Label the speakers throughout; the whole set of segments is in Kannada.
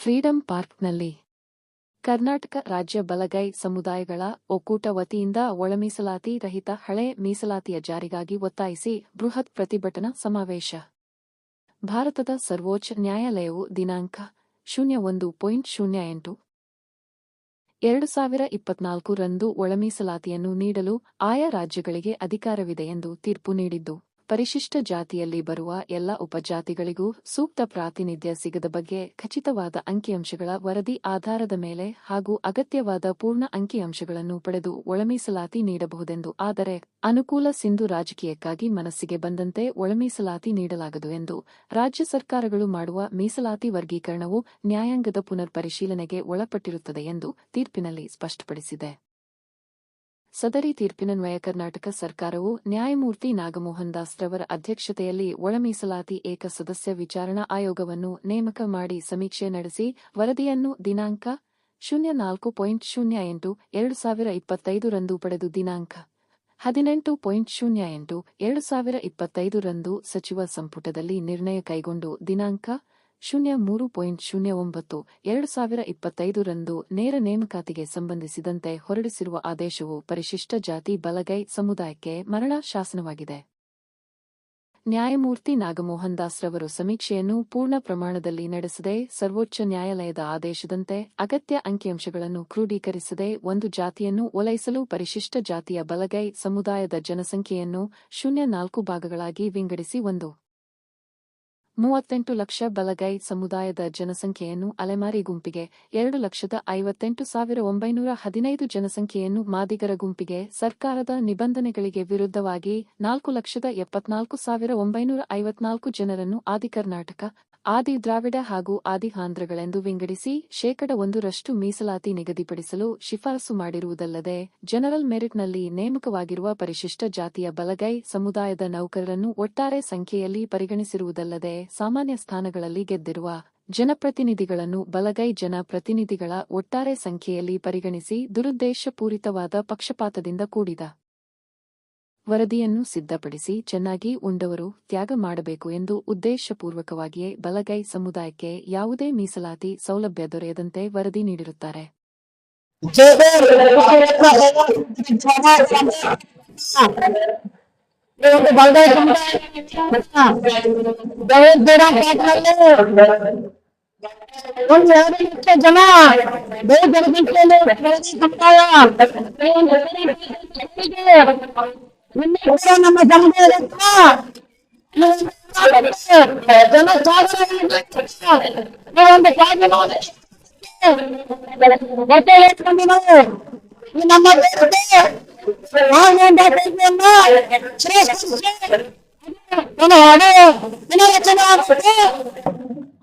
Speaker 1: ಫ್ರೀಡಂ ಪಾರ್ಕ್ನಲ್ಲಿ ಕರ್ನಾಟಕ ರಾಜ್ಯ ಬಲಗೈ ಸಮುದಾಯಗಳ ಒಕ್ಕೂಟ ವತಿಯಿಂದ ಒಳಮೀಸಲಾತಿ ರಹಿತ ಹಳೆ ಮೀಸಲಾತಿಯ ಜಾರಿಗಾಗಿ ಒತ್ತಾಯಿಸಿ ಬೃಹತ್ ಪ್ರತಿಭಟನಾ ಸಮಾವೇಶ. ಭಾರತದ ಸರ್ವೋಚ್ಚ ನ್ಯಾಯಾಲಯವು ದಿನಾಂಕ 01.08.2024 ರಂದು ಒಳಮೀಸಲಾತಿಯನ್ನು ನೀಡಲು ಆಯಾ ರಾಜ್ಯಗಳಿಗೆ ಅಧಿಕಾರವಿದೆ ಎಂದು ತೀರ್ಪು ನೀಡಿದ್ದು, ಪರಿಶಿಷ್ಟ ಜಾತಿಯಲ್ಲಿ ಬರುವ ಎಲ್ಲ ಉಪಜಾತಿಗಳಿಗೂ ಸೂಕ್ತ ಪ್ರಾತಿನಿಧ್ಯ ಸಿಗದ ಬಗ್ಗೆ ಖಚಿತವಾದ ಅಂಕಿಅಂಶಗಳ ವರದಿ ಆಧಾರದ ಮೇಲೆ ಹಾಗೂ ಅಗತ್ಯವಾದ ಪೂರ್ಣ ಅಂಕಿಅಂಶಗಳನ್ನು ಪಡೆದು ಒಳಮೀಸಲಾತಿ ನೀಡಬಹುದೆಂದು. ಆದರೆ ಅನುಕೂಲ ಸಿಂಧು ರಾಜಕೀಯಕ್ಕಾಗಿ ಮನಸ್ಸಿಗೆ ಬಂದಂತೆ ಒಳಮೀಸಲಾತಿ ನೀಡಲಾಗದು ಎಂದು ರಾಜ್ಯ ಸರ್ಕಾರಗಳು ಮಾಡುವ ಮೀಸಲಾತಿ ವರ್ಗೀಕರಣವು ನ್ಯಾಯಾಂಗದ ಪುನರ್ ಪರಿಶೀಲನೆಗೆ ಒಳಪಟ್ಟಿರುತ್ತದೆ ಎಂದು ತೀರ್ಪಿನಲ್ಲಿ ಸ್ಪಷ್ಟಪಡಿಸಿದೆ. ಸದರಿ ತೀರ್ಪಿನನ್ವಯ ಕರ್ನಾಟಕ ಸರ್ಕಾರವು ನ್ಯಾಯಮೂರ್ತಿ ನಾಗಮೋಹನ್ ದಾಸ್ ರವರ ಅಧ್ಯಕ್ಷತೆಯಲ್ಲಿ ಒಳಮೀಸಲಾತಿ ಏಕ ಸದಸ್ಯ ವಿಚಾರಣಾ ಆಯೋಗವನ್ನು ನೇಮಕ ಮಾಡಿ ಸಮೀಕ್ಷೆ ನಡೆಸಿ ವರದಿಯನ್ನು ದಿನಾಂಕ 04.08.2025 ರಂದು ಪಡೆದು ದಿನಾಂಕ 18.08.2025 ರಂದು ಸಚಿವ ಸಂಪುಟದಲ್ಲಿ ನಿರ್ಣಯ ಕೈಗೊಂಡು ದಿನಾಂಕ 03.09.2025 ರಂದು ನೇರ ನೇಮಕಾತಿಗೆ ಸಂಬಂಧಿಸಿದಂತೆ ಹೊರಡಿಸಿರುವ ಆದೇಶವು ಪರಿಶಿಷ್ಟ ಜಾತಿ ಬಲಗೈ ಸಮುದಾಯಕ್ಕೆ ಮರಣ ಶಾಸನವಾಗಿದೆ. ನ್ಯಾಯಮೂರ್ತಿ ನಾಗಮೋಹನ್ ದಾಸ್ ರವರು ಸಮೀಕ್ಷೆಯನ್ನು ಪೂರ್ಣ ಪ್ರಮಾಣದಲ್ಲಿ ನಡೆಸದೆ, ಸರ್ವೋಚ್ಚ ನ್ಯಾಯಾಲಯದ ಆದೇಶದಂತೆ ಅಗತ್ಯ ಅಂಕಿಅಂಶಗಳನ್ನು ಕ್ರೋಢೀಕರಿಸದೆ ಒಂದು ಜಾತಿಯನ್ನು ಓಲೈಸಲು ಪರಿಶಿಷ್ಟ ಜಾತಿಯ ಬಲಗೈ ಸಮುದಾಯದ ಜನಸಂಖ್ಯೆಯನ್ನು 04 ಭಾಗಗಳಾಗಿ ವಿಂಗಡಿಸಿ 38 ಲಕ್ಷ ಬಲಗೈ ಸಮುದಾಯದ ಜನಸಂಖ್ಯೆಯನ್ನು ಅಲೆಮಾರಿ ಗುಂಪಿಗೆ, 2,58,915 ಜನಸಂಖ್ಯೆಯನ್ನು ಮಾದಿಗರ ಗುಂಪಿಗೆ, ಸರ್ಕಾರದ ನಿಬಂಧನೆಗಳಿಗೆ ವಿರುದ್ಧವಾಗಿ 4,74,954 ಜನರನ್ನು ಆದಿಕರ್ನಾಟಕ, ಆದಿ ದ್ರಾವಿಡ ಹಾಗೂ ಆದಿ ಆಂಧ್ರಗಳೆಂದು ವಿಂಗಡಿಸಿ 1% ಮೀಸಲಾತಿ ನಿಗದಿಪಡಿಸಲು ಶಿಫಾರಸು ಮಾಡಿರುವುದಲ್ಲದೆ, ಜನರಲ್ ಮೆರಿಟ್ನಲ್ಲಿ ನೇಮಕವಾಗಿರುವ ಪರಿಶಿಷ್ಟ ಜಾತಿಯ ಬಲಗೈ ಸಮುದಾಯದ ನೌಕರರನ್ನು ಒಟ್ಟಾರೆ ಸಂಖ್ಯೆಯಲ್ಲಿ ಪರಿಗಣಿಸಿರುವುದಲ್ಲದೆ, ಸಾಮಾನ್ಯ ಸ್ಥಾನಗಳಲ್ಲಿ ಗೆದ್ದಿರುವ ಜನಪ್ರತಿನಿಧಿಗಳನ್ನು ಬಲಗೈ ಜನಪ್ರತಿನಿಧಿಗಳ ಒಟ್ಟಾರೆ ಸಂಖ್ಯೆಯಲ್ಲಿ ಪರಿಗಣಿಸಿ ದುರುದ್ದೇಶಪೂರಿತವಾದ ಪಕ್ಷಪಾತದಿಂದ ಕೂಡಿದ ವರದಿಯನ್ನು ಸಿದ್ಧಪಡಿಸಿ ಚೆನ್ನಾಗಿ ಉಂಡವರು ತ್ಯಾಗ ಮಾಡಬೇಕು ಎಂದು ಉದ್ದೇಶಪೂರ್ವಕವಾಗಿಯೇ ಬಲಗೈ ಸಮುದಾಯಕ್ಕೆ ಯಾವುದೇ ಮೀಸಲಾತಿ ಸೌಲಭ್ಯ ದೊರೆಯದಂತೆ ವರದಿ ನೀಡಿರುತ್ತಾರೆ.
Speaker 2: ನಮ್ಮ ಸಮುದಾಯದ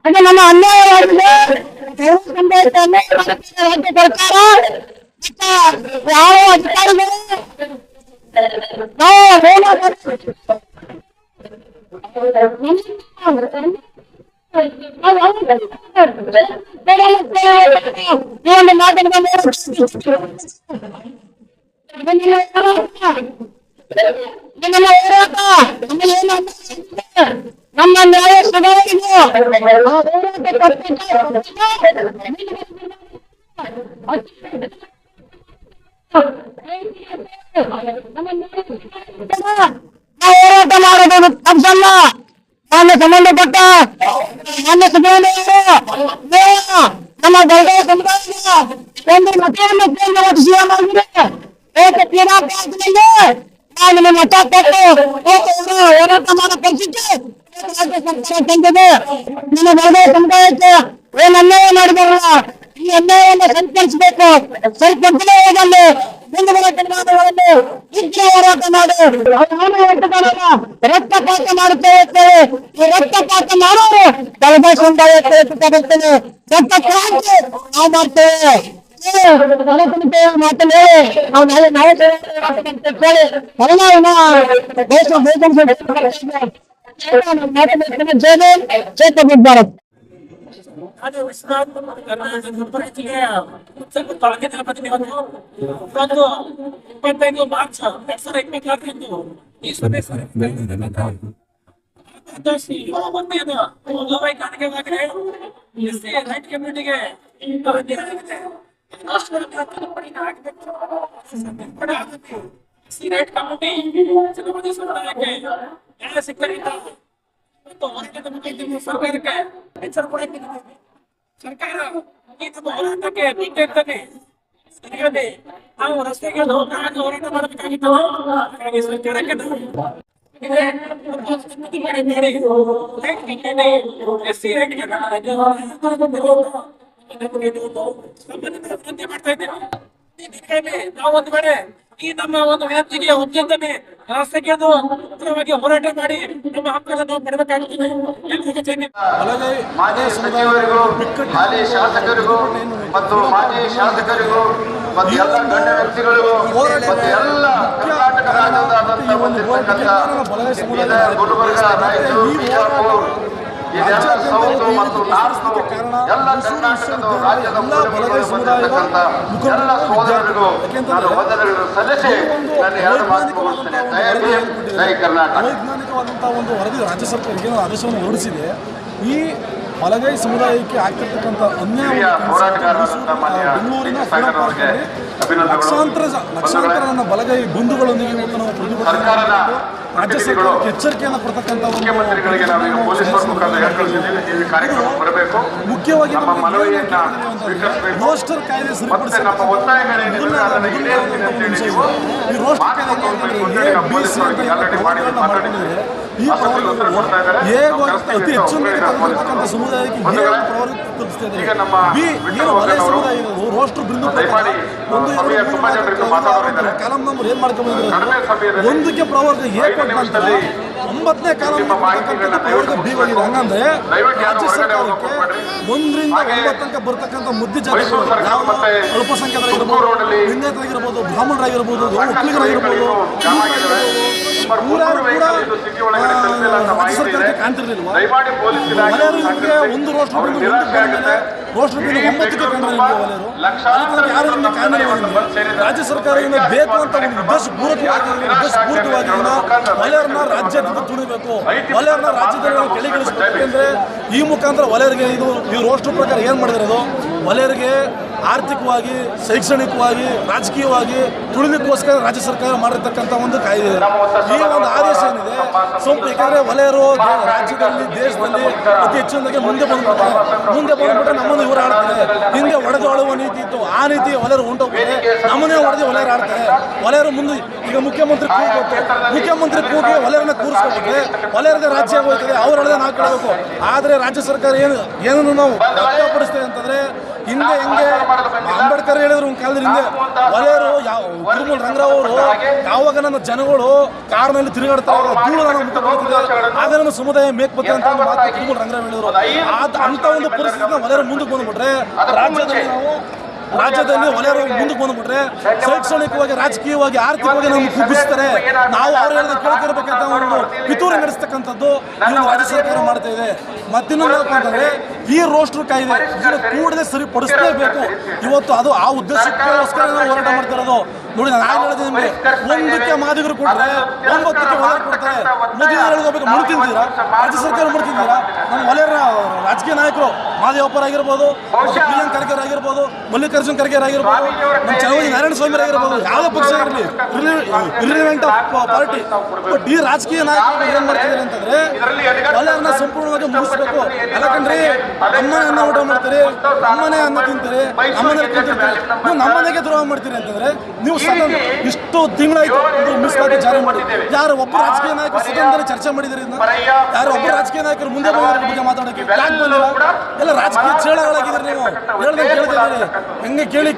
Speaker 2: ನಮ್ಮ ಅನ್ಯಾಯವಾಗಿದೆ. ರಾಜ್ಯ ಸರ್ಕಾರ ಯಾವ ಅಧಿಕಾರಿಗಳು ನಮ್ಮ ನ್ಯಾಯ ಸುಧಾರಣೆಗೆ ಹೋರಾಟ ಮಾಡೋದು ತಪ್ಪಲ್ಲ. ನಾನು ಸಂಬಂಧಪಟ್ಟ ನನ್ನ ನಮ್ಮ ಬಲಗೈ ಸಮುದಾಯದ ಒಂದು ಮತವನ್ನು ಕೇಂದ್ರವಾಗಿ ಸಿಎಂ ಆಗಿದೆ. ಏಕ ಕ್ರೀಡಾ ಪಾರ್ಕ್ನಲ್ಲಿ ನಾನು ನಿಮ್ಮ ಮತ ಕೊಟ್ಟು ಹೋರಾಟ ಮಾಡೋ ಪರಿಸ್ಥಿತಿ ರಾಜ್ಯ ಸರ್ಕಾರ ತಂದಿದೆ. ನನ್ನ ಬಲಗೈ ಸಮುದಾಯಕ್ಕೆ ಏನು ಅನ್ಯಾಯ ಮಾಡಿದಾರಲ್ಲ, ಈ ಅನ್ಯಾಯವನ್ನು ಸರಿಪಡಿಸಬೇಕು. ಸರಿಪಡಿಸಲೇ ಹೋದಲ್ಲಿ ಮುಂದಿನ ದಿನಮಾನಗಳಲ್ಲಿ ಇತರ ಹೋರಾಟ ಮಾಡಿ ರಕ್ತಪಾತ ಮಾಡುತ್ತೇವೆ. ಈ ರಕ್ತಪಾತ ಮಾಡೋರು ಬಲಗೈ ಸಮುದಾಯಕ್ಕೆ ಬರ್ತೇವೆ. ರಕ್ತ ಕ್ರಾಂತಿ ನಾವು ಮಾಡ್ತೇವೆ. ಮಾತಲ್ಲಿ ನಾವು ಭಾರತ್
Speaker 3: ಅದು ವಿಶ್ವನಾಥ್ ಕರ್ನಾಟಕ ಜಿಲ್ಲೆಯ ಸ್ವಲ್ಪ ತಾಲೂಕಿನ ಪ್ರತಿನಿಧಿಗಳು 25 ಮಾರ್ಚ್ 2024 ಈ ಸಭೆ ಒಂದೇನು ವೈಜ್ಞಾನಿಕವಾಗಿ ಎಸ್ಸಿ ರೈಟ್ ಕಮ್ಯುನಿಟಿಗೆ ಎಸ್ಸಿ ರೈಟ್ ಕಮ್ಯುನಿಟಿ ಛತ್ರಪತಿ ಸಮುದಾಯಕ್ಕೆ ನ್ಯಾಯ ಸಿಗ್ತಕ್ಕಿಂತ ಮತ್ತು ಹೋರಾಟದ ಮುಖಾಂತರ ಸರ್ಕಾರಕ್ಕೆ ಎಚ್ಚರ ಕೊಡಕ್ಕೆ ಸರ್ಕಾರ ಈ ನಮ್ಮ ಹೋರಾಟಕ್ಕೆ ಬಿಟ್ಟು ಇರ್ತದೆ. ಸರಿಯಾಗಿ ನಾವು ರಸ್ತೆಗೆ ಹೋರಾಟ ಮಾಡಬೇಕಾಗಿತ್ತು. ಹಾಗಾಗಿ ಸರ್ಕಾರಕ್ಕೆ ಎಸ್ಸಿ ಮಾಡ್ತಾ ಇದ್ದೇವೆ. ನಾವು ಒಂದು ವೇಳೆ ಈ ನಮ್ಮ ಒಂದು ವ್ಯಾಪ್ತಿಗೆ ಉದ್ಯಮದಲ್ಲಿ ರಸ್ತೆಗೆ ಉತ್ತರವಾಗಿ ಹೋರಾಟ ಮಾಡಿ ನಮ್ಮ ಹಕ್ಕನ್ನು ಪಡೆಯಬೇಕಾಗುತ್ತದೆ.
Speaker 4: ಮಾಜಿ ಸಚಿವರಿಗೂ ಹಾಲಿ ಶಾಸಕರಿಗೂ ಮತ್ತು ಮಾಜಿ ಶಾಸಕರಿಗೂ ಮತ್ತು ಎಲ್ಲ ಗಣ್ಯ ವ್ಯಕ್ತಿಗಳಿಗೂ ಮತ್ತು ಎಲ್ಲ ಕರ್ನಾಟಕ ರಾಜ್ಯದಾದ್ಯಂತ ಬಂದಿರತಕ್ಕಂಥ ಗುಲ್ಬರ್ಗ, ರಾಯಚೂರು, ಬಿಜಾಪುರ, ಇದೆಲ್ಲ ಸೌತ್ ಮತ್ತು ನಾರ್ತ್ ಎಲ್ಲ ಕರ್ನಾಟಕದ ರಾಜ್ಯದ ಬಂದಿರತಕ್ಕಂಥ ಎಲ್ಲ ಸೋದರರಿಗೂ ನಾನು ವಂದನೆಗಳನ್ನು ಸಲ್ಲಿಸಿ ನನ್ನ ಎರಡು ಮಾತು ಮುಗಿಸ್ತೇನೆ. ಜೈ ಕರ್ನಾಟಕ.
Speaker 5: ವೈಜ್ಞಾನಿಕವಾದಂತಹ ಒಂದು ವರದಿ ರಾಜ್ಯ ಸರ್ಕಾರಕ್ಕೆ ಆದೇಶವನ್ನು ಹೊರಡಿಸಿದೆ. ಈ ಬಲಗೈ ಸಮುದಾಯಕ್ಕೆ ಆಗ್ತಿರ್ತಕ್ಕಂಥ ಅನ್ಯಾಯ ಬೆಂಗಳೂರಿನ ಲಕ್ಷಾಂತರ ನನ್ನ ಬಲಗೈ ಬಂಧುಗಳೊಂದಿಗೆ ಇವತ್ತು ನಾವು ಪ್ರತಿಭಟನೆ ರಾಜ್ಯ ಸರ್ಕಾರಕ್ಕೆ ಎಚ್ಚರಿಕೆಯನ್ನು ಕೊಡ್ತಕ್ಕಂಥ ಮುಖ್ಯವಾಗಿ ರೋಸ್ಟರ್ ಕಾಯ್ದೆ ಸರಿಪಡಿಸಿ ಈ ರೋಸ್ಟರ್ ಈ ಅತಿ ಹೆಚ್ಚು ಸಮುದಾಯಕ್ಕೆ ವಲಯ ಸಮುದಾಯ ಇರೋದು ರೋಸ್ಟರ್ ಬಿಂದು ಕಾಲಂ ನಂಬರ್ ಏನ್ ಮಾಡ್ಕೊಂಡ್ಬಂದ್ರೆ ಒಂದಕ್ಕೆ ಪ್ರವರ್ಗ ನಂತರ 9ನೇ ಕಾಲಂ ಪ್ರವರ್ಗ ಬಿ ಆಗಿದೆ. ಹಂಗಂದ್ರೆ ರಾಜ್ಯ ಸರ್ಕಾರಕ್ಕೆ 1ರಿಂದ 9 ತನಕ ಬರ್ತಕ್ಕಂಥ ಮುದ್ದೆ ಜಾತಿಗಳು ಯಾವ ಅಲ್ಪಸಂಖ್ಯಾತರಾಗಿರ್ಬೋದು, ಲಿಂಗಾಯತರಾಗಿರ್ಬೋದು, ಬ್ರಾಹ್ಮಣರಾಗಿರ್ಬೋದು, ಒಕ್ಕಲಿಗರಾಗಿರ್ಬೋದು, ಊರಾರು ಕೂಡ ರಾಜ್ಯ ಸರ್ಕಾರಕ್ಕೆ ಕಾಣ್ತಿರ್ಲಿಲ್ವಾ? ವಲಯರಿಗೆ ಒಂದು ರೋಸ್ಟರ್ ಬಿಂದು ರೋಸ್ಟರ್ ಬಿಂದು 9ಕ್ಕೆ ಕಂಡ್ರೆ ವಲಯರು ಯಾರು ನಿಮಗೆ ಕಾರಣ ರಾಜ್ಯ ಸರ್ಕಾರದಿಂದ ಬೇಕು ಅಂತ ಒಂದು ಉದ್ದೇಶಪೂರ್ವಕವಾಗಿ ವಲಯರನ್ನ ರಾಜ್ಯದಿಂದ ತುಳಿಬೇಕು, ವಲಯರನ್ನ ರಾಜ್ಯದಲ್ಲಿ ಕೆಳಗಿಳಿಸಬೇಕು. ಯಾಕೆಂದ್ರೆ ಈ ಮುಖಾಂತರ ವಲಯರಿಗೆ ಈ ರೋಸ್ಟರ್ ಪ್ರಕಾರ ಏನ್ ಮಾಡಿದ್ರೆ ಅದು ವಲಯರಿಗೆ ಆರ್ಥಿಕವಾಗಿ, ಶೈಕ್ಷಣಿಕವಾಗಿ, ರಾಜಕೀಯವಾಗಿ ತುಳಿಲಿಕ್ಕೋಸ್ಕರ ರಾಜ್ಯ ಸರ್ಕಾರ ಮಾಡಿರ್ತಕ್ಕಂಥ ಒಂದು ಕಾಯ್ದೆ. ಈ ಒಂದು ಆದೇಶ ಏನಿದೆ ಯಾಕಂದ್ರೆ ವಲಯರು ರಾಜ್ಯದಲ್ಲಿ, ದೇಶದಲ್ಲಿ ಅತಿ ಹೆಚ್ಚಿನದಾಗಿ ಮುಂದೆ ಬಂದ್ಬಿಟ್ರೆ ನಮ್ಮನ್ನು ಇವರು ಆಡ್ತಾರೆ. ಹಿಂದೆ ಒಡೆದಾಳುವ ನೀತಿ ಇತ್ತು, ಆ ನೀತಿ ವಲಯರು ಹೊಂಟೋಗ್ತಾರೆ, ನಮ್ಮನ್ನೇ ಹೊಡೆದು ವಲಯರು ಆಡ್ತಾರೆ. ವಲಯರು ಮುಂದೆ ಈಗ ಮುಖ್ಯಮಂತ್ರಿ ಕೂಗಿ ವಲಯರನ್ನ ಕೂರಿಸ್ಕೊಳ್ಬೇಕು, ವಲಯರಿಗೆ ರಾಜ್ಯ ಹೋಗ್ತದೆ, ಅವ್ರು ಹೇಳದೆ ನಾವು ಕೇಳಬೇಕು. ಆದರೆ ರಾಜ್ಯ ಸರ್ಕಾರ ಏನನ್ನು ನಾವು ವ್ಯಕ್ತಪಡಿಸ್ತೇವೆ ಅಂತಂದ್ರೆ ಹಿಂದೆ ಹೆಂಗೆ ಅಂಬೇಡ್ಕರ್ ಹೇಳಿದ್ರು ಒಂದು ಕಾಲದ ಹಿಂದೆ ವಲಯರು ತಿರುಮೂಲ ರಂಗರಾವ್ ಅವರು ಯಾವಾಗ ನನ್ನ ಜನಗಳು ಕಾರ್ನಲ್ಲಿ ತಿರುಗಾಡ್ತಾರೆ ಧೂಳು ನನ್ನ ಮುಖ ಬರುತ್ತಿದೆ ಆಗ ನನ್ನ ಸಮುದಾಯ ಮೇಕ್ಬೇಕು ಅಂತ ಮಾತು ತಿರುಮೂಲ ರಂಗರಾವ್ ಹೇಳಿದ್ರು. ಅಂತ ಒಂದು ಪರಿಸ್ಥಿತಿನ ವಲಯರು ಮುಂದಕ್ಕೆ ಬಂದ್ಬಿಟ್ರೆ ರಾಜ್ಯದಲ್ಲಿ ವಲಯರು ಮುಂದಕ್ಕೆ ಬಂದ್ಬಿಟ್ರೆ ಶೈಕ್ಷಣಿಕವಾಗಿ, ರಾಜಕೀಯವಾಗಿ, ಆರ್ಥಿಕವಾಗಿ ನಮ್ಗೆ ಕುಗ್ಗಿಸ್ತಾರೆ. ನಾವು ಅವ್ರು ಹೇಳಿದ ಕೇಳ್ತಿರ್ಬೇಕಂತ ಒಂದು ಪಿತೂರಿ ನಡೆಸ್ತಕ್ಕಂಥದ್ದು ರಾಜ್ಯ ಸರ್ಕಾರ ಮಾಡ್ತಾ ಇದೆ. ಮತ್ತಿನ್ನೊಂದು ಅಂತಂದ್ರೆ ಈ ರೋಸ್ಟರ್ ಕಾಯ್ದೆ ಇದನ್ನು ಕೂಡಲೇ ಸರಿಪಡಿಸಲೇಬೇಕು. ಇವತ್ತು ಅದು ಆ ಉದ್ದೇಶಕ್ಕೋಸ್ಕರ ನಾವು ಹೋರಾಟ ಮಾಡ್ತಿರೋದು. ನೋಡಿ, ನಾನು ಆಗ ಹೇಳಿದೆ ನಿಮಗೆ, 1ಕ್ಕೆ ಮಾದಿಗರು ಕೊಟ್ರೆ 9ಕ್ಕೆ ವಲಯರು ಕೊಡ್ತಾರೆ. ಮದುವೆ ಹೇಳ್ಕೋಬೇಕು, ಮುಡ್ತಿದ್ದೀರಾ? ರಾಜ್ಯ ಸರ್ಕಾರ ಮುಡ್ತಿದ್ದೀರಾ? ನಮ್ಮ ವಲಯರ ರಾಜಕೀಯ ನಾಯಕರು ಮಾದೇವಪ್ಪರ್ ಆಗಿರ್ಬೋದು, ಪ್ರಿಯಾಂಕ್ ಖರ್ಗೆ ಆಗಿರ್ಬೋದು, ಮಲ್ಲಿಕಾರ್ಜುನ್ ಖರ್ಗೆ ಆಗಿರ್ಬೋದು, ನಮ್ಮ ಚಲವಾದಿ ನಾರಾಯಣ ಸ್ವಾಮಿ ಆಗಿರ್ಬೋದು, ಯಾವುದೇ ಪಕ್ಷ ಇರಲಿ, ಇರ್ರಿಲೆವೆಂಟ್ ಆಫ್ ಪಾರ್ಟಿ. ಬಟ್ ಈ ರಾಜಕೀಯ ನಾಯಕರು ಏನ್ ಮಾಡ್ತಿದ್ದಾರೆ ಅಂತಂದ್ರೆ ವಲಯರನ್ನ ಸಂಪೂರ್ಣವಾಗಿ ಮುಗಿಸ್ಬೇಕು. ಯಾಕಂದ್ರೆ ನಮ್ಮನೆ ಅನ್ನ ಊಟ ಮಾಡ್ತಾರೆ, ನಮ್ಮನೆ ಅನ್ನ ತಿಂತಾರೆ, ನಮ್ಮನೆ ತಿಂತಿರ್ತಾರೆ. ನೀವು ನಮ್ಮನೆಗೆ ದ್ರೋಹ ಮಾಡ್ತೀರಿ ಅಂತಂದ್ರೆ ನೀವು ಇಷ್ಟು ತಿಂಗಳಾಯ್ತು ಮೀಸಲಾತಿ ಜಾರಿ ಮಾಡಿ ಯಾರು ಒಬ್ಬ ರಾಜಕೀಯ ನಾಯಕರು ಸದನದಲ್ಲಿ ಚರ್ಚೆ ಮಾಡಿದ್ರಿ? ಯಾರು ಒಬ್ಬ ರಾಜಕೀಯ ನಾಯಕರು ಮುಂದೆ ಬಂದಿರೋ ಬಗ್ಗೆ ಮಾತಾಡೋಕೆ ಯಾಕೆ ಬಂದಿಲ್ಲ? ಎಲ್ಲ ರಾಜಕೀಯ ಚೇಳಗಳಾಗಿದ್ದಾರೆ. ನೀವು ಹೇಳ್ದಂಗೆ ಕೇಳ್ತಿದ್ದೀರಿ. ಹೆಂಗೆ ಕೇಳಿ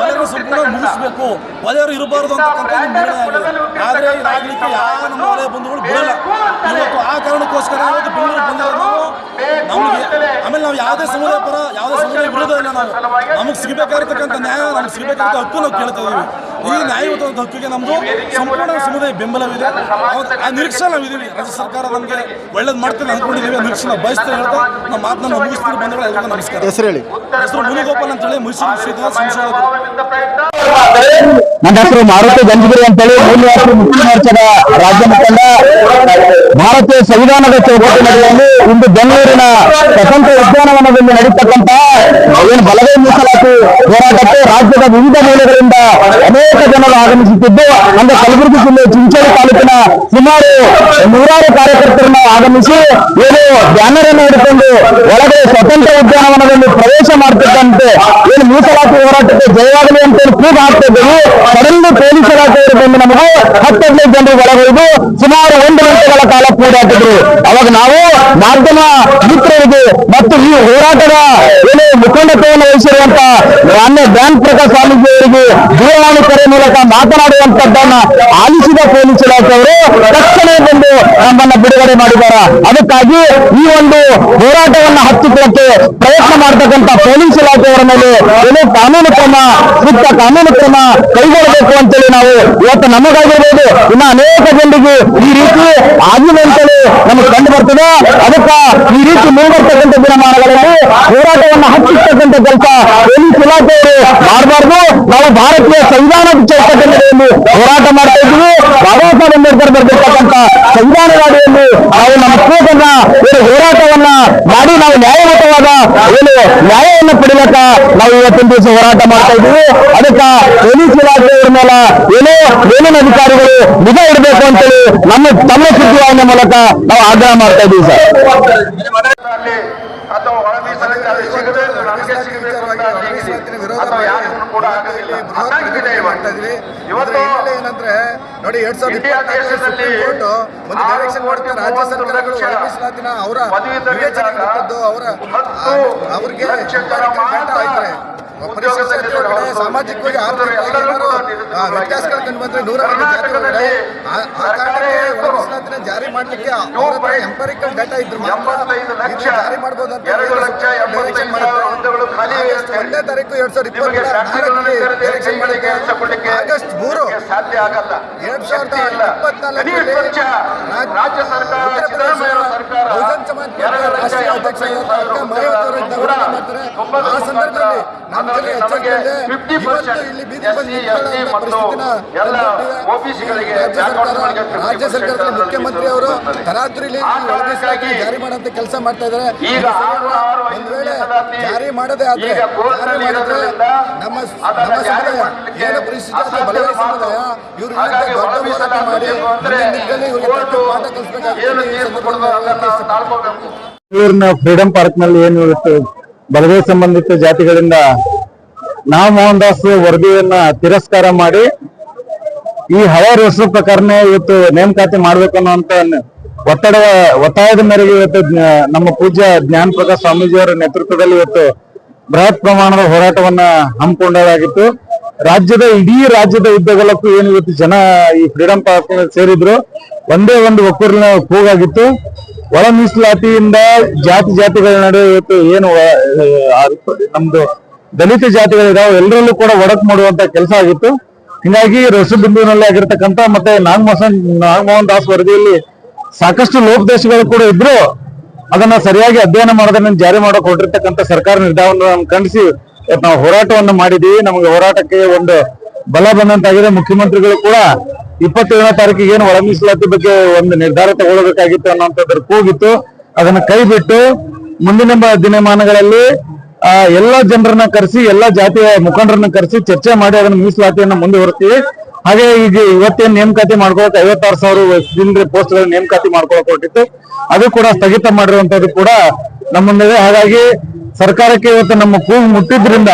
Speaker 5: ವಲಯರ ಸಂಪೂರ್ಣ ಮುಗಿಸ್ಬೇಕು, ವಲಯರು ಇರಬಾರ್ದು ಅಂತಕ್ಕಂಥ ನಿರ್ಣಯ ಆಗಿದೆ. ಆದ್ರೆ ಇದಾಗಲಿಕ್ಕೆ ಯಾವ ನಮ್ಮ ವಲಯ ಬಂಧುಗಳು ಬಿಡಲ್ಲ. ಇವತ್ತು ಆ ಕಾರಣಕ್ಕೋಸ್ಕರ ಇವತ್ತು ಬೆಂಗಳೂರು ಬಂದಿರೋದು ನಮಗೆ. ಆಮೇಲೆ ನಾವು ಯಾವುದೇ ಸಮುದಾಯ ಪರ, ಯಾವುದೇ ಸಮುದಾಯ ವಿರೋಧ ಇಲ್ಲ. ನಮಗೆ ಸಿಗಬೇಕಾಗಿರ್ತಕ್ಕಂಥ ನ್ಯಾಯ, ನಮ್ಗೆ ಸಿಗಬೇಕಾದ ಹಕ್ಕು ನಾವು ಕೇಳ್ತಾ ಇದೀವಿ. ಈ ನ್ಯಾಯಯುತ ಹಕ್ಕಿಗೆ ನಮ್ದು ಸಂಪೂರ್ಣ ಸಮುದಾಯ ಬೆಂಬಲವಿದೆ. ಆ ನಿರೀಕ್ಷೆ ನಾವಿದ್ದೀವಿ. ರಾಜ್ಯ ಸರ್ಕಾರ ನಮಗೆ ಒಳ್ಳೇದು ಮಾಡ್ತೇನೆ ಅಂದ್ಕೊಂಡಿದ್ದೀವಿ. ನಿರೀಕ್ಷೆ ನಾವು ಬಯಸ್ತೇವೆ ಹೇಳ್ತಾ ನಮ್ಮ ಮಾತನ್ನು ಮುಗಿಸ್ತೀವಿ. ಬಂಧುಗಳು ಎಲ್ಲರಿಗೂ ನಮಸ್ಕಾರ. ಹೆಸರು ಹೇಳಿ.
Speaker 2: ಹೆಸರು ಮುನಿಗೋಪಾಲ್ ಅಂತ ಹೇಳಿ, ಮೈಸೂರು ವಿಶ್ವವಿದ್ಯಾಲಯ ಸಂಶೋಧಕರು.
Speaker 6: ನನ್ನ ಹೆಸರು ಮಾರುತಿ ಗಂಜಗಿರಿ ಅಂತೇಳಿ 3 ವರ್ಷದ ರಾಜ್ಯ ಮುಖಂಡ
Speaker 2: ಭಾರತೀಯ ಸಂವಿಧಾನದ ಚೌಕಟ್ಟಿನಲ್ಲಿ ಇಂದು ಬೆಂಗಳೂರಿನ ಸ್ವತಂತ್ರ ಉದ್ಯಾನವನದಲ್ಲಿ ನಡೀತಕ್ಕಂತ ಏನು ಬಲಗೈ ಮೀಸಲಾತಿ ಹೋರಾಟಕ್ಕೆ ರಾಜ್ಯದ ವಿವಿಧ ಮೂಲೆಗಳಿಂದ ಅನೇಕ ಜನರು ಆಗಮಿಸುತ್ತಿದ್ದು, ಅಂದ್ರೆ ಕಲಬುರಗಿ ಜಿಲ್ಲೆ ಚಿಂಚೋಳಿ ತಾಲೂಕಿನ ಸುಮಾರು 100 ಕಾರ್ಯಕರ್ತರನ್ನು ಆಗಮಿಸಿ ಏನು ಬ್ಯಾನರ್ ಅನ್ನು ಹಿಡಿದುಕೊಂಡು ಒಳಗಡೆ ಸ್ವತಂತ್ರ ಉದ್ಯಾನವನದಲ್ಲಿ ಪ್ರವೇಶ ಮಾಡ್ತಿದ್ದಂತೆ ಏನು ಮೀಸಲಾತಿ ಹೋರಾಟಕ್ಕೆ ಜಯವಾಗಲಿ ಅಂತ ಹೇಳಿ ಕೂಗು ಹಾಕ್ತಿದ್ದೆವು. ಸಡನ್ಲಿ ಪೊಲೀಸ್ ಇಲಾಖೆಯವರು ಬಂದು ನಮಗೆ 10-15 ಜನರು ಒಳಗೊಯ್ದು ಸುಮಾರು 1 ಗಂಟೆಗಳ ಕಾಲ ಕೂಡಾಕಿದ್ರು. ಅವಾಗ ನಾವು ಮಾಧ್ಯಮ ಮಿತ್ರರಿಗೆ ಮತ್ತು ಈ ಹೋರಾಟದ ಏನು ಮುಖಂಡತ್ವವನ್ನು ವಹಿಸಿರುವಂತ ಮಾನ್ಯ ಬ್ಯಾಂಕ್ ಪ್ರಕಾಶ್ ಸ್ವಾಮೀಜಿ ಅವರಿಗೆ ದೂರವಾಣಿ ಕರೆ ಮೂಲಕ ಮಾತನಾಡುವಂತದ್ದನ್ನ ಆಲಿಸಿದ ಪೊಲೀಸ್ ಇಲಾಖೆಯವರು ತಕ್ಷಣ ಬಂದು ನಮ್ಮನ್ನ ಬಿಡುಗಡೆ ಮಾಡಿದ್ದಾರೆ. ಅದಕ್ಕಾಗಿ ಈ ಒಂದು ಹೋರಾಟವನ್ನ ಹತ್ತಿಕ್ಕಕ್ಕೆ ಪ್ರಯತ್ನ ಮಾಡತಕ್ಕಂತ ಪೊಲೀಸ್ ಇಲಾಖೆಯವರ ಮೇಲೆ ಏನು ಕಾನೂನು ಕ್ರಮ, ಸೂಕ್ತ ಕಾನೂನು ಕ್ರಮ ಕೈಗೊಳ್ಳಬೇಕು ಅಂತೇಳಿ ನಾವು ಇವತ್ತು ನಮಗಾಗಿರ್ಬೋದು ಇನ್ನು ಅನೇಕ ಜನರಿಗೆ ಈ ರೀತಿ ಆಗಿದೆ ಅಂತೇಳಿ ನಮಗೆ ಕಂಡು ಬರ್ತದೆ. ಅದಕ್ಕ ಈ ರೀತಿ ಮುಂಬರ್ತಕ್ಕಂಥ ದಿನಮಾನಗಳಲ್ಲಿ ಹೋರಾಟವನ್ನ ಹತ್ತಿಕ್ಕತಕ್ಕಂಥ ಕೆಲಸ ಪೊಲೀಸ್ ಇಲಾಖೆಯವರು ಮಾಡಬಾರ್ದು. ನಾವು ಭಾರತೀಯ ಸಂವಿಧಾನದ ಚೌಕಟ್ಟಿನಲ್ಲಿ ಹೋರಾಟ ಮಾಡ್ತಾ ಇದ್ದೀವಿ. ಬಾಬಾ ಸಾಹೇಬ್ ಅಂಬೇಡ್ಕರ್ ಬರಬೇಕಂತ ಸಂವಿಧಾನದ ಅಡಿಯಲ್ಲಿ ನಾವು ನಮ್ಮ ಕೂಗನ್ನ ಏನು ಹೋರಾಟವನ್ನ ಮಾಡಿ ನಾವು ನ್ಯಾಯಯುತವಾದ ಏನು ನ್ಯಾಯವನ್ನು ಪಡಿಲಕ್ಕ ನಾವು ಇವತ್ತಿನ ದಿವಸ ಹೋರಾಟ ಮಾಡ್ತಾ ಇದ್ದೀವಿ. ಅದಕ್ಕ ಪೊಲೀಸ್ ಇಲಾಖೆಯವರ ಮೇಲೆ ಏನೋ ಮೇಲಿನ ಅಧಿಕಾರಿಗಳು ನಿಗಾ ಇಡಬೇಕು ಅಂತೇಳಿ ತಮ್ಮ ಸುದ್ದಿವಾಹಿನಿಯ ಮೂಲಕ ನಾವು ಆಗ್ರಹ ಮಾಡ್ತಾ ಇದ್ದೀವಿ ಸರ್.
Speaker 4: ಅಥವಾ ಒಳ ಮೀಸಲಾತಿ ಸಿಗಬೇಕು, ನಮಗೆ ಸಿಗಬೇಕು ಅಂತ ಅಥವಾ ಯಾರಿಗೂ ಕೂಡ ಆಗೋದಿಲ್ಲ. ಇವತ್ತು
Speaker 6: ಏನಂದ್ರೆ ನೋಡಿ 2024 ಒಂದು ಡೈರೆಕ್ಷನ್ ಮಾಡ್ತಾರೆ ರಾಜ್ಯ ಸರ್ಕಾರಗಳು ಒಳ ಮೀಸಲಾತಿನ ಅವರ ಅವ್ರಿಗೆ ಸಾಮಾಜಿಕವಾಗಿ ವ್ಯತ್ಯಾಸಗಳು ಕಂಡು ಬಂದ್ರೆ 100 ಜಾತಿ ಒಳಗಡೆ ಆ ಕಾರಣಕ್ಕೆ ಒಳ ಮೀಸಲಾತಿನ ಜಾರಿ ಮಾಡ್ಲಿಕ್ಕೆ ಎಂಪರಿಕಲ್ ಡಾಟಾ ಇದ್ರು ಜಾರಿ ಮಾಡಬಹುದು ಅಂತ 1ನೇ ತಾರೀಕು 2024 ಡೈರೆಕ್ಷನ್ ಮಾಡಿಕ್ಕೆ ಆಗಸ್ಟ್ 3
Speaker 4: ಸಾಧ್ಯ ಆಗಲ್ಲ.
Speaker 6: 2024 ರಾಜ್ಯ ಸರ್ಕಾರ ಬಹುಜನ್ ಸಮಾಜ ರಾಷ್ಟ್ರೀಯ ಅಧ್ಯಕ್ಷ ಮಾಡ್ತಾರೆ. ಆ ಸಂದರ್ಭದಲ್ಲಿ ನಮ್ಮ ಜೊತೆ ಇವತ್ತು ಇಲ್ಲಿ ಬೀದಿ ಬಂದು ರಾಜ್ಯ ಸರ್ಕಾರದ ಮುಖ್ಯಮಂತ್ರಿ ಅವರು ತರಾತುರಿಲಿ ಜಾರಿ ಮಾಡುವಂತ ಕೆಲಸ ಮಾಡ್ತಾ ಇದ್ದಾರೆ. ಒಂದ್ ವೇಳೆ ಜಾರಿ ಮಾಡದೇ ಆದ್ರೆ ನಮ್ಮ ಸಮುದಾಯ ಏನು ಪರಿಸ್ಥಿತಿ ಬಲಗೈ ಸಮುದಾಯ ಇವ್ರ ದೊಡ್ಡ ಹೋರಾಟ ಮಾಡಿ ಪಾಠ ಕಲಿಸಬೇಕಾಗುತ್ತೆ.
Speaker 2: ಬೆಂಗಳೂರಿನ ಫ್ರೀಡಂ ಪಾರ್ಕ್ ನಲ್ಲಿ ಏನು ಇವತ್ತು ಬಲಗೈ ಸಂಬಂಧಿತ ಜಾತಿಗಳಿಂದ ನಾವು ಮೋಹನ್ ದಾಸ್ ವರದಿಯನ್ನ ತಿರಸ್ಕಾರ ಮಾಡಿ ಈ ಹಲವಾರು ಹೆಸರು ಪ್ರಕಾರನೇ ಇವತ್ತು ನೇಮಕಾತಿ ಮಾಡ್ಬೇಕು ಅನ್ನುವಂತ ಒತ್ತಾಯದ ಮೇರೆಗೆ ಇವತ್ತು ನಮ್ಮ ಪೂಜ್ಯ ಜ್ಞಾನ ಪ್ರಕಾಶ್ ಸ್ವಾಮೀಜಿಯವರ ನೇತೃತ್ವದಲ್ಲಿ ಇವತ್ತು ಬೃಹತ್ ಪ್ರಮಾಣದ ಹೋರಾಟವನ್ನ ಹಮ್ಮಿಕೊಂಡಾಗಿತ್ತು. ಇಡೀ ರಾಜ್ಯದ ಉದ್ದಗಲಕ್ಕೂ ಏನು ಇವತ್ತು ಜನ ಈ ಫ್ರೀಡಂ ಪಾರ್ಕ್ ಸೇರಿದ್ರು. ಒಂದೇ ಒಂದು ಒಕ್ಕೂರಿನ ಕೂಗಾಗಿತ್ತು. ಒಳ ಮೀಸಲಾತಿಯಿಂದ ಜಾತಿಗಳ ನಡುವೆ ಇವತ್ತು ಏನು ನಮ್ದು ದಲಿತ ಜಾತಿಗಳಿದಾವೆ ಎಲ್ಲರಲ್ಲೂ ಕೂಡ ಒಡಕು ಮಾಡುವಂತ ಕೆಲಸ ಆಗಿತ್ತು. ಹಿಂಗಾಗಿ ರಸಬಿಂದುವಿನಲ್ಲಿ ಆಗಿರ್ತಕ್ಕಂಥ ಮತ್ತೆ ನಾಗಮೋಹನ್ ದಾಸ್ ವರದಿಯಲ್ಲಿ ಸಾಕಷ್ಟು ಲೋಪದೇಶಗಳು ಕೂಡ ಇದ್ರು. ಅದನ್ನ ಸರಿಯಾಗಿ ಅಧ್ಯಯನ ಮಾಡೋದನ್ನ ಜಾರಿ ಮಾಡಕ್ ಹೊರಟಿರ್ತಕ್ಕಂಥ ಸರ್ಕಾರ ನಿರ್ಧಾರವನ್ನು ಖಂಡಿಸಿ ನಾವು ಹೋರಾಟವನ್ನು ಮಾಡಿದೀವಿ. ನಮಗೆ ಹೋರಾಟಕ್ಕೆ ಒಂದು ಬಲ ಬಂದಂತಾಗಿದೆ. ಮುಖ್ಯಮಂತ್ರಿಗಳು ಕೂಡ 27ನೇ ತಾರೀಕಿಗೆ ಏನು ಒಳ ಮೀಸಲಾತಿ ಬಗ್ಗೆ ಒಂದು ನಿರ್ಧಾರ ತಗೊಳ್ಬೇಕಾಗಿತ್ತು ಅನ್ನೋಂಥದ್ರ ಕೂಗಿತ್ತು. ಅದನ್ನ ಕೈ ಬಿಟ್ಟು ಮುಂದಿನ ದಿನಮಾನಗಳಲ್ಲಿ ಎಲ್ಲ ಜನರನ್ನ ಕರೆಸಿ ಎಲ್ಲ ಜಾತಿಯ ಮುಖಂಡರನ್ನ ಕರೆಸಿ ಚರ್ಚೆ ಮಾಡಿ ಅದನ್ನ ಮೀಸಲಾತಿಯನ್ನ ಮುಂದುವರಿಸ್ತೀವಿ. ಹಾಗೆ ಈಗ ಇವತ್ತೇನು ನೇಮಕಾತಿ ಮಾಡ್ಕೊಳಕ್ 56,000 ಪೋಸ್ಟ್ ಗಳ ನೇಮಕಾತಿ ಮಾಡ್ಕೊಳಕ್ ಹೊರಟಿತ್ತು, ಅದು ಕೂಡ ಸ್ಥಗಿತ ಮಾಡಿರುವಂತದ್ದು ಕೂಡ ನಮ್ಮ ಮುಂದೆ. ಹಾಗಾಗಿ ಸರ್ಕಾರಕ್ಕೆ ಇವತ್ತು ನಮ್ಮ ಕೂಗು ಮುಟ್ಟಿದ್ರಿಂದ,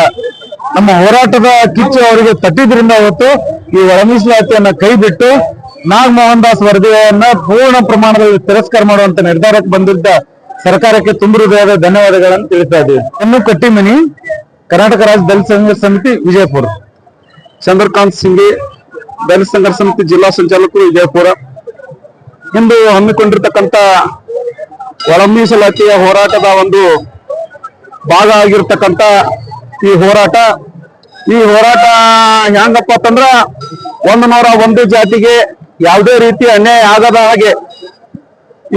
Speaker 2: ನಮ್ಮ ಹೋರಾಟದ ಕಿಚ್ಚು ಅವರಿಗೆ ತಟ್ಟಿದ್ರಿಂದ ಇವತ್ತು ಈ ಒಳ ಮೀಸಲಾತಿಯನ್ನ ಕೈ ಬಿಟ್ಟು ನಾಗಮೋಹನ್ ದಾಸ್ ವರದಿಯನ್ನ ಪೂರ್ಣ ಪ್ರಮಾಣದಲ್ಲಿ ತಿರಸ್ಕಾರ ಮಾಡುವಂತ ನಿರ್ಧಾರಕ್ಕೆ ಬಂದಿದ್ದ ಸರ್ಕಾರಕ್ಕೆ ತುಂಬ ಹೃದಯದ ಧನ್ಯವಾದಗಳನ್ನು ತಿಳಿಸ್ತಾ ಇದ್ದೀವಿ. ಇನ್ನು ಕಟ್ಟಿಮನಿ, ಕರ್ನಾಟಕ ರಾಜ್ಯ ದಲಿತ ಸಂಘರ್ಷ ಸಮಿತಿ ವಿಜಯಪುರ. ಚಂದ್ರಕಾಂತ್ ಸಿಂಗಿ, ದಲಿತ ಸಂಘರ್ಷ ಸಮಿತಿ ಜಿಲ್ಲಾ ಸಂಚಾಲಕರು ವಿಜಯಪುರ. ಇಂದು ಹಮ್ಮಿಕೊಂಡಿರ್ತಕ್ಕಂಥ ಒಳ ಮೀಸಲಾತಿಯ ಹೋರಾಟದ ಒಂದು ಭಾಗ ಆಗಿರ್ತಕ್ಕಂಥ ಈ ಹೋರಾಟ ಹೆಂಗಪ್ಪ ಅಂತಂದ್ರ 101 ಜಾತಿಗೆ ಯಾವುದೇ ರೀತಿ ಅನ್ಯಾಯ ಆಗದ ಹಾಗೆ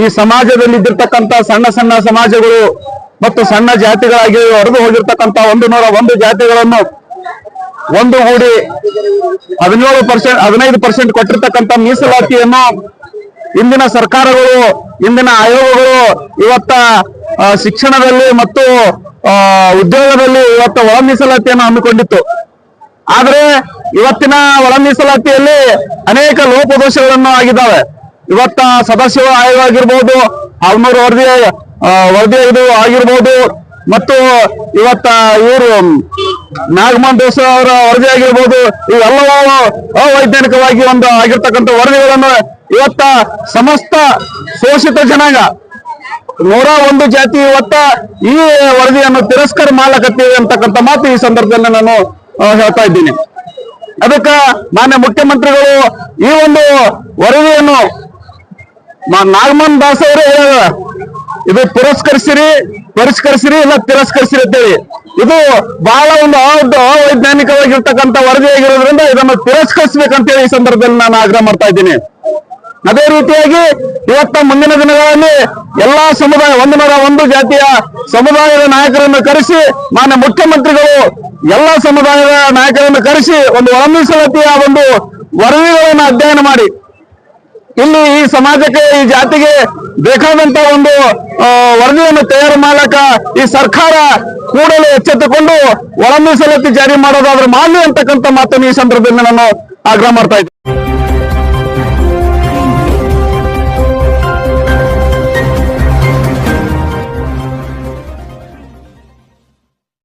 Speaker 2: ಈ ಸಮಾಜದಲ್ಲಿ ಇದ್ದಿರ್ತಕ್ಕಂಥ ಸಣ್ಣ ಸಮಾಜಗಳು ಮತ್ತು ಸಣ್ಣ ಜಾತಿಗಳಾಗಿ ಹೊರದು ಹೋಗಿರ್ತಕ್ಕಂಥ 101 ಜಾತಿಗಳನ್ನು ಒಂದುಗೂಡಿ 15% ಕೊಟ್ಟಿರ್ತಕ್ಕಂಥ ಮೀಸಲಾತಿಯನ್ನು
Speaker 7: ಇಂದಿನ ಸರ್ಕಾರಗಳು, ಇಂದಿನ ಆಯೋಗಗಳು ಇವತ್ತ ಶಿಕ್ಷಣದಲ್ಲಿ ಮತ್ತು ಉದ್ಯೋಗದಲ್ಲಿ ಇವತ್ತು ಒಳ ಮೀಸಲಾತಿಯನ್ನು ಹಮ್ಮಿಕೊಂಡಿತ್ತು. ಆದ್ರೆ ಇವತ್ತಿನ ಒಳ ಮೀಸಲಾತಿಯಲ್ಲಿ ಅನೇಕ ಲೋಪದೋಷಗಳನ್ನು ಆಗಿದ್ದಾವೆ. ಇವತ್ತ ಸದಾಶಿವ ಆಯೋಗ ಆಗಿರ್ಬೋದು, ಆಲ್ನೂರು ವರದಿ ಆಗಿರ್ಬೋದು, ಮತ್ತು ಇವತ್ತ ಇವರು ನಾಗಮೋಹನ್ ದೇಶ ಅವರ ವರದಿ ಆಗಿರ್ಬೋದು, ಇವೆಲ್ಲವೂ ಅವೈಜ್ಞಾನಿಕವಾಗಿ ಆಗಿರ್ತಕ್ಕಂಥ ವರದಿಗಳನ್ನು ಇವತ್ತ ಸಮಸ್ತ ಶೋಷಿತ ಜನಾಂಗ 101 ಜಾತಿ ಇವತ್ತ ಈ ವರದಿಯನ್ನು ತಿರಸ್ಕಾರ ಮಾಡಲಕತ್ತೀವಿ ಅಂತಕ್ಕಂಥ ಮಾತು ಈ ಸಂದರ್ಭದಲ್ಲಿ ನಾನು ಹೇಳ್ತಾ ಇದ್ದೀನಿ. ಅದಕ್ಕೆ ಮಾನ್ಯ ಮುಖ್ಯಮಂತ್ರಿಗಳು ಈ ಒಂದು ವರದಿಯನ್ನು ನಾಗಮೋಹನ್ ದಾಸ್ ಅವರೇ ಇದು ಪರಿಷ್ಕರಿಸಿರಿ ಇಲ್ಲ ತಿರಸ್ಕರಿಸಿರಿ ಅಂತೇಳಿ, ಇದು ಬಹಳ ಒಂದು ಅವೈಜ್ಞಾನಿಕವಾಗಿರ್ತಕ್ಕಂಥ ವರದಿ ಆಗಿರೋದ್ರಿಂದ ಇದನ್ನು ತಿರಸ್ಕರಿಸಬೇಕಂತೇಳಿ ಈ ಸಂದರ್ಭದಲ್ಲಿ ನಾನು ಆಗ್ರಹ ಮಾಡ್ತಾ ಇದ್ದೀನಿ. ಅದೇ ರೀತಿಯಾಗಿ ಇವತ್ತ ಮುಂದಿನ ದಿನಗಳಲ್ಲಿ ಎಲ್ಲಾ ಸಮುದಾಯ 101 ಜಾತಿಯ ಸಮುದಾಯದ ನಾಯಕರನ್ನು ಕರೆಸಿ ಮಾನ್ಯ ಮುಖ್ಯಮಂತ್ರಿಗಳು ಎಲ್ಲಾ ಸಮುದಾಯದ ನಾಯಕರನ್ನು ಕರೆಸಿ ಒಂದು ಒಳ ಮೀಸಲಾತಿಯ ಒಂದು ವರದಿಗಳನ್ನು ಅಧ್ಯಯನ ಮಾಡಿ ಇಲ್ಲಿ ಈ ಸಮಾಜಕ್ಕೆ, ಈ ಜಾತಿಗೆ ಬೇಕಾದಂತ ಒಂದು ವರದಿಯನ್ನು ತಯಾರು ಮಾಡಕ ಈ ಸರ್ಕಾರ ಕೂಡಲೇ ಎಚ್ಚೆತ್ತುಕೊಂಡು ಒಳ ಮೀಸಲಾತಿ ಜಾರಿ ಮಾಡೋದಾದ್ರೆ ಮಾಡಲಿ ಅಂತಕ್ಕಂಥ ಮಾತನ್ನು ಈ ಸಂದರ್ಭದಲ್ಲಿ ನಾನು ಆಗ್ರಹ ಮಾಡ್ತಾ ಇದ್ದೀನಿ.